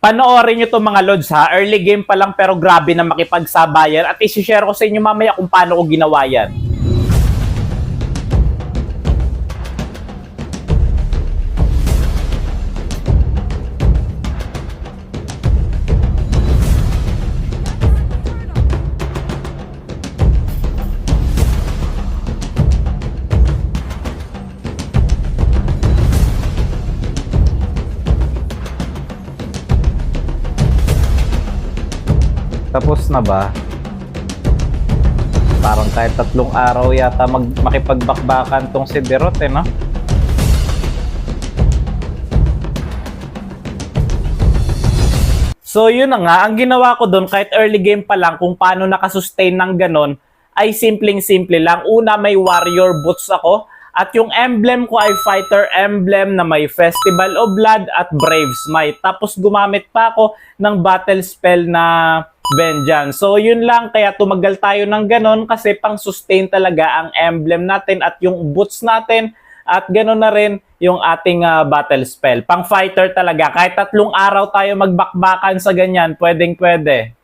Panoorin nyo to mga lods ha. Early game pa lang pero grabe na makipagsabayan at isi-share ko sa inyo mamaya kung paano ko ginawa yan. Tapos na ba? Parang kahit 3 araw yata makipagbakbakan tong si Derot no? So yun na nga, ang ginawa ko doon kahit early game pa lang kung paano nakasustain ng ganon ay simpleng-simple lang. Una, may warrior boots ako at yung emblem ko ay fighter emblem na may Festival of Blood at Brave Smite. Tapos gumamit pa ako ng battle spell na Vengeance. So yun lang, kaya tumagal tayo ng ganon kasi pang sustain talaga ang emblem natin at yung boots natin at ganon na rin yung ating battle spell. Pang fighter talaga, kahit 3 araw tayo magbakbakan sa ganyan, pwedeng pwede.